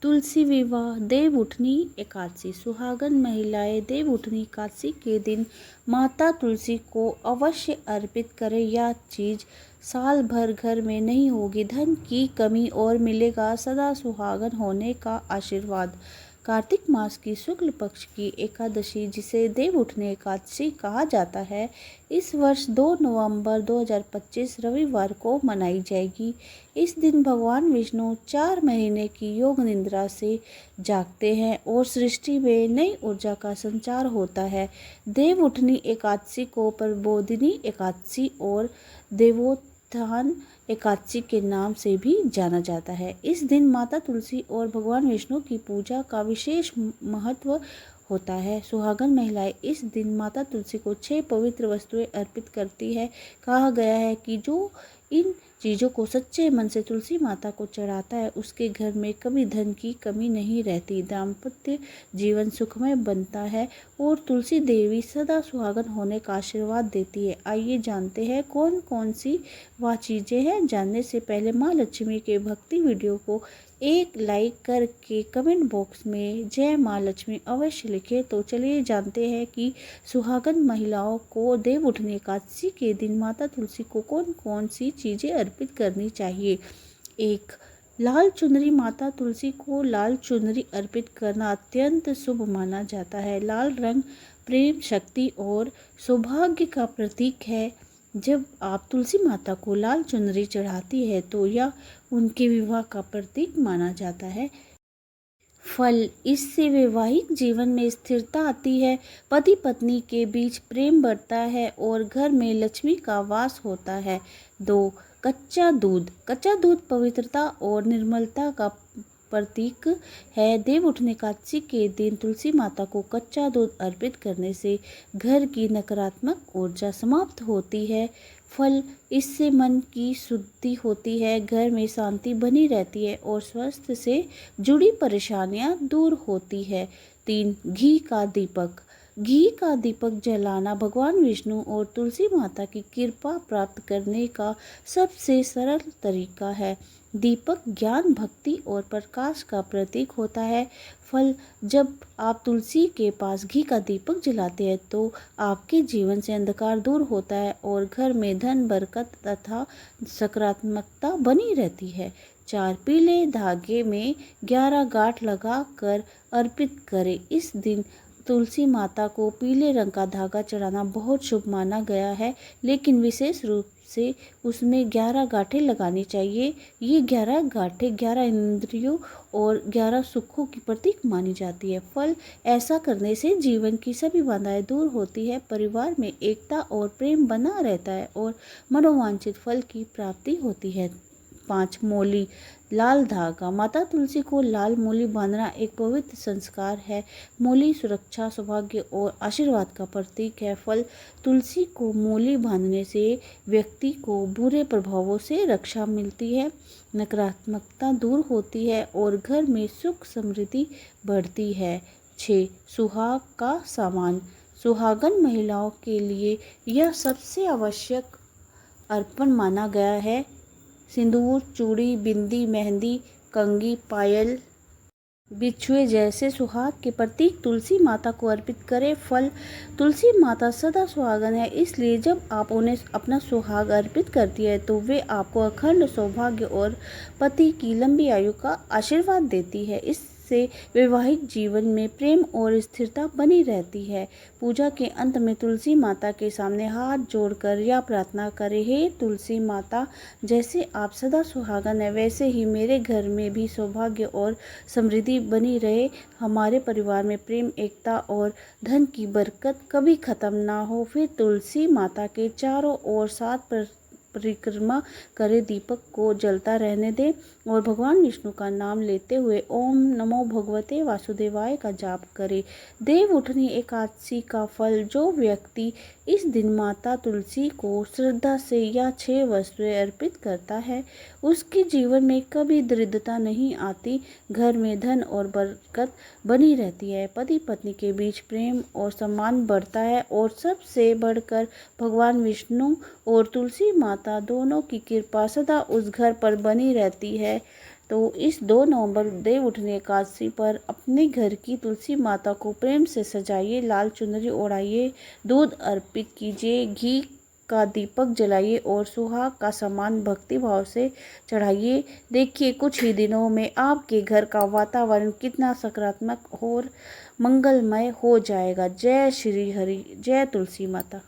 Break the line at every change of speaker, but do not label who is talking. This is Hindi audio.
तुलसी विवाह देवउठनी एकादशी। सुहागन महिलाएं देवउठनी एकादशी के दिन माता तुलसी को अवश्य अर्पित करें। यह चीज साल भर घर में नहीं होगी धन की कमी और मिलेगा सदा सुहागन होने का आशीर्वाद। कार्तिक मास की शुक्ल पक्ष की एकादशी, जिसे देवउठनी एकादशी कहा जाता है, इस वर्ष 2 नवंबर 2025 रविवार को मनाई जाएगी। इस दिन भगवान विष्णु 4 महीने की योग निद्रा से जागते हैं और सृष्टि में नई ऊर्जा का संचार होता है। देवउठनी एकादशी को प्रबोधिनी एकादशी और देवोत्थान एकादशी के नाम से भी जाना जाता है। इस दिन माता तुलसी और भगवान विष्णु की पूजा का विशेष महत्व होता है। सुहागन महिलाएं इस दिन माता तुलसी को 6 पवित्र वस्तुएं अर्पित करती है। कहा गया है कि जो इन चीज़ों को सच्चे मन से तुलसी माता को चढ़ाता है, उसके घर में कभी धन की कमी नहीं रहती, दाम्पत्य जीवन सुखमय बनता है और तुलसी देवी सदा सुहागन होने का आशीर्वाद देती है। आइए जानते हैं कौन कौन सी वह चीज़ें हैं। जानने से पहले माँ लक्ष्मी के भक्ति वीडियो को एक लाइक करके कमेंट बॉक्स में जय माँ लक्ष्मी अवश्य लिखें। तो चलिए जानते हैं कि सुहागन महिलाओं को देवउठनी एकादशी के दिन माता तुलसी को कौन कौन सी चीज़ें अर्पित करनी चाहिए। 1. लाल चुनरी। माता तुलसी को लाल चुनरी अर्पित करना अत्यंत शुभ माना जाता है। लाल रंग प्रेम, शक्ति और सौभाग्य का प्रतीक है। जब आप तुलसी माता को लाल चुनरी चढ़ाती है तो यह उनके विवाह का प्रतीक माना जाता है। फल, इससे वैवाहिक जीवन में स्थिरता आती है, पति पत्नी के बीच प्रेम बढ़ता है और घर में लक्ष्मी का वास होता है। 2. कच्चा दूध। कच्चा दूध पवित्रता और निर्मलता का प्रतीक है। देवउठनी एकादशी के दिन तुलसी माता को कच्चा दूध अर्पित करने से घर की नकारात्मक ऊर्जा समाप्त होती है। फल, इससे मन की शुद्धि होती है, घर में शांति बनी रहती है और स्वास्थ्य से जुड़ी परेशानियां दूर होती है। 3. घी का दीपक। घी का दीपक जलाना भगवान विष्णु और तुलसी माता की कृपा प्राप्त करने का सबसे सरल तरीका है। दीपक ज्ञान, भक्ति और प्रकाश का प्रतीक होता है। फल, जब आप तुलसी के पास घी का दीपक जलाते हैं तो आपके जीवन से अंधकार दूर होता है और घर में धन, बरकत तथा सकारात्मकता बनी रहती है। 4. पीले धागे में 11 गांठ लगा कर अर्पित करें। इस दिन तुलसी माता को पीले रंग का धागा चढ़ाना बहुत शुभ माना गया है, लेकिन विशेष रूप से उसमें 11 गांठें लगानी चाहिए। ये 11 गांठें 11 इंद्रियों और 11 सुखों की प्रतीक मानी जाती है। फल, ऐसा करने से जीवन की सभी बाधाएं दूर होती है, परिवार में एकता और प्रेम बना रहता है और मनोवांछित फल की प्राप्ति होती है। 5. मोली, लाल धागा। माता तुलसी को लाल मोली बांधना एक पवित्र संस्कार है। मोली सुरक्षा, सौभाग्य और आशीर्वाद का प्रतीक है। फल, तुलसी को मोली बांधने से व्यक्ति को बुरे प्रभावों से रक्षा मिलती है, नकारात्मकता दूर होती है और घर में सुख समृद्धि बढ़ती है। 6. सुहाग का सामान। सुहागन महिलाओं के लिए यह सबसे आवश्यक अर्पण माना गया है। सिंदूर, चूड़ी, बिंदी, मेहंदी, कंघी, पायल, बिछुए जैसे सुहाग के प्रतीक तुलसी माता को अर्पित करें। फल, तुलसी माता सदा सुहागन है, इसलिए जब आप उन्हें अपना सुहाग अर्पित करती है तो वे आपको अखंड सौभाग्य और पति की लंबी आयु का आशीर्वाद देती है। इससे वैवाहिक जीवन में प्रेम और स्थिरता बनी रहती है। पूजा के अंत में तुलसी माता के सामने हाथ जोड़कर यह प्रार्थना करें, हे तुलसी माता, जैसे आप सदा सुहागन है वैसे ही मेरे घर में भी सौभाग्य और समृद्धि बनी रहे। हमारे परिवार में प्रेम, एकता और धन की बरकत कभी खत्म ना हो। फिर तुलसी माता के चारों ओर 7 परिक्रमा करे, दीपक को जलता रहने दें और भगवान विष्णु का नाम लेते हुए ओम नमो भगवते वासुदेवाय का जाप करें। देवउठनी एकादशी का फल, जो व्यक्ति इस दिन माता तुलसी को श्रद्धा से यह 6 वस्तुएं अर्पित करता है, उसके जीवन में कभी दरिद्रता नहीं आती, घर में धन और बरकत बनी रहती है, पति पत्नी के बीच प्रेम और सम्मान बढ़ता है और सबसे बढ़कर भगवान विष्णु और तुलसी माता दोनों की कृपा सदा उस घर पर बनी रहती है। तो इस 2 नवंबर देव उठनी एकादशी पर अपने घर की तुलसी माता को प्रेम से सजाइए, लाल चुनरी ओढ़ाइए, दूध अर्पित कीजिए, घी का दीपक जलाइए और सुहाग का सामान भक्ति भाव से चढ़ाइए। देखिए कुछ ही दिनों में आपके घर का वातावरण कितना सकारात्मक और मंगलमय हो जाएगा। जय श्री हरि, जय तुलसी माता।